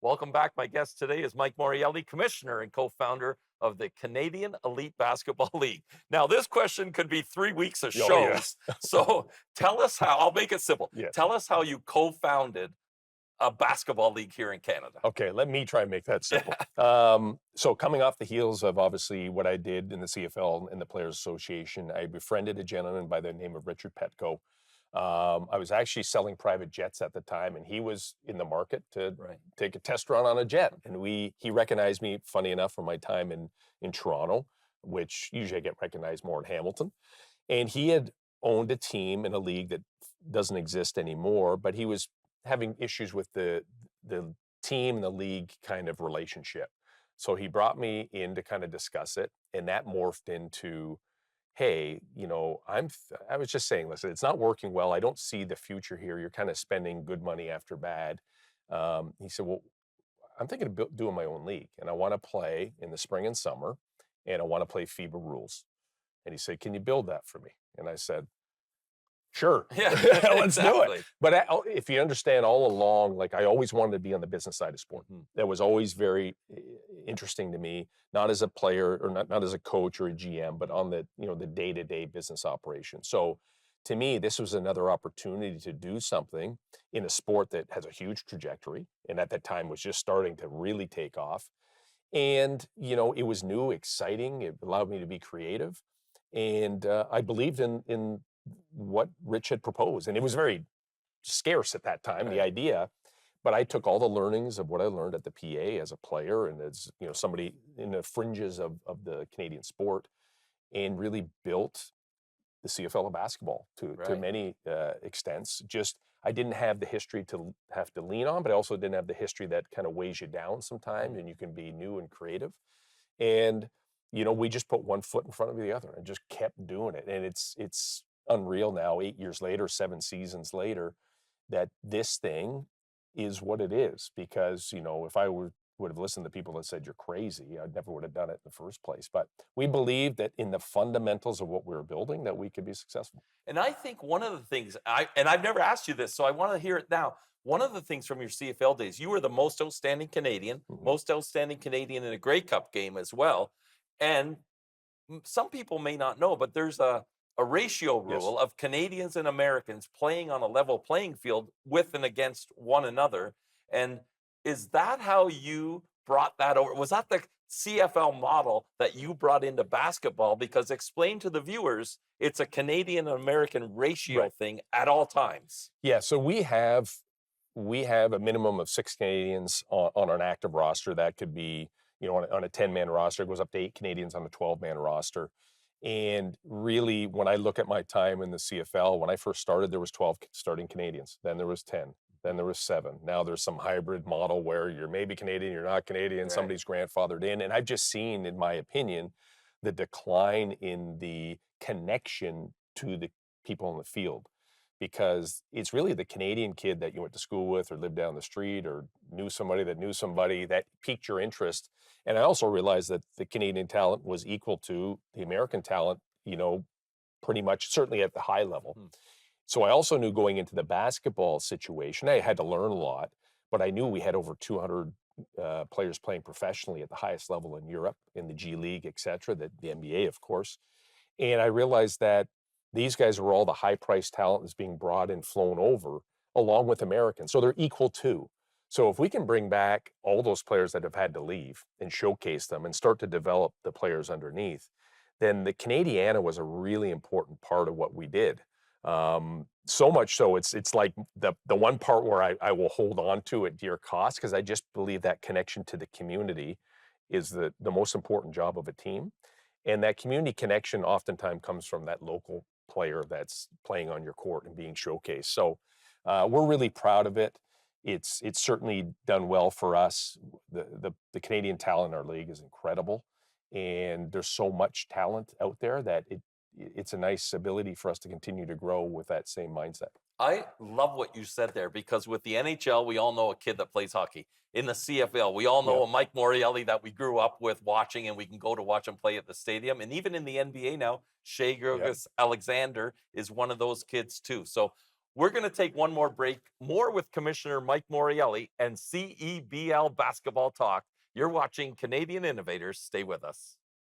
Welcome back. My guest today is Mike Morreale, commissioner and co-founder of the Canadian Elite Basketball League. Now, this question could be 3 weeks of Oh, yeah. shows. So tell us how, I'll make it simple. Yes. Tell us how you co-founded a basketball league here in Canada. Okay, let me try and make that simple. So coming off the heels of obviously what I did in the CFL and the Players Association, I befriended a gentleman by the name of Richard Petco. I was actually selling private jets at the time, and he was in the market to Right. take a test run on a jet. And he recognized me, funny enough, from my time in Toronto, which usually I get recognized more in Hamilton. And he had owned a team in a league that doesn't exist anymore, but he was having issues with the team and the league kind of relationship. So he brought me in to kind of discuss it, and that morphed into, hey, I was just saying, listen, it's not working well. I don't see the future here. You're kind of spending good money after bad. He said, well, I'm thinking of doing my own league, and I want to play in the spring and summer, and I want to play FIBA rules. And he said, can you build that for me? And I said, sure, Yeah, let's do exactly. it. But if you understand all along, like I always wanted to be on the business side of sport. That was always very interesting to me, not as a player or not as a coach or a GM, but on the day-to-day business operation. So to me, this was another opportunity to do something in a sport that has a huge trajectory, and at that time was just starting to really take off. And, it was new, exciting. It allowed me to be creative. And I believed in what Rich had proposed. And it was very scarce at that time, the idea. But I took all the learnings of what I learned at the PA as a player and as somebody in the fringes of the Canadian sport, and really built the CFL of basketball to many extents. Just I didn't have the history to have to lean on, but I also didn't have the history that kind of weighs you down sometimes, and you can be new and creative. And we just put one foot in front of the other and just kept doing it. And it's unreal now, 8 years later, 7 seasons later, that this thing is what it is. Because if I would have listened to people that said you're crazy, I never would have done it in the first place. But we believe that in the fundamentals of what we were building, that we could be successful. And I think one of the things I've never asked you this, so I want to hear it now. One of the things from your CFL days, you were the most outstanding Canadian, most outstanding Canadian in a Grey Cup game as well. And some people may not know, but there's a ratio rule of Canadians and Americans playing on a level playing field with and against one another. And is that how you brought that over? Was that the CFL model that you brought into basketball? Because explain to the viewers, it's a Canadian American ratio thing at all times. Yeah, so we have a minimum of 6 Canadians on an active roster. That could be, on a 10-man roster, it goes up to 8 Canadians on a 12-man roster. And really, when I look at my time in the CFL, when I first started, there was 12 starting Canadians. Then there was 10. Then there was 7. Now there's some hybrid model where you're maybe Canadian, you're not Canadian, somebody's grandfathered in. And I've just seen, in my opinion, the decline in the connection to the people in the field. Because it's really the Canadian kid that you went to school with or lived down the street or knew somebody that piqued your interest. And I also realized that the Canadian talent was equal to the American talent, pretty much, certainly at the high level. So I also knew going into the basketball situation, I had to learn a lot, but I knew we had over 200 players playing professionally at the highest level in Europe, in the G League, et cetera, the NBA, of course. And I realized that these guys are all the high-priced talent that's being brought and flown over, along with Americans. So they're equal too. So if we can bring back all those players that have had to leave and showcase them and start to develop the players underneath, then the Canadiana was a really important part of what we did. So much so, it's like the one part where I will hold on to at dear cost, because I just believe that connection to the community is the most important job of a team. And that community connection oftentimes comes from that local player that's playing on your court and being showcased. So we're really proud of it. It's certainly done well for us. The Canadian talent in our league is incredible, and there's so much talent out there that it's a nice ability for us to continue to grow with that same mindset. I love what you said there, because with the NHL, we all know a kid that plays hockey. In the CFL, we all know a Mike Morreale that we grew up with watching, and we can go to watch him play at the stadium. And even in the NBA now, Shea Gilgeous-Alexander is one of those kids too. So We're going to take one more break, more with Commissioner Mike Morreale and CEBL Basketball Talk. You're watching Canadian Innovators. Stay with us.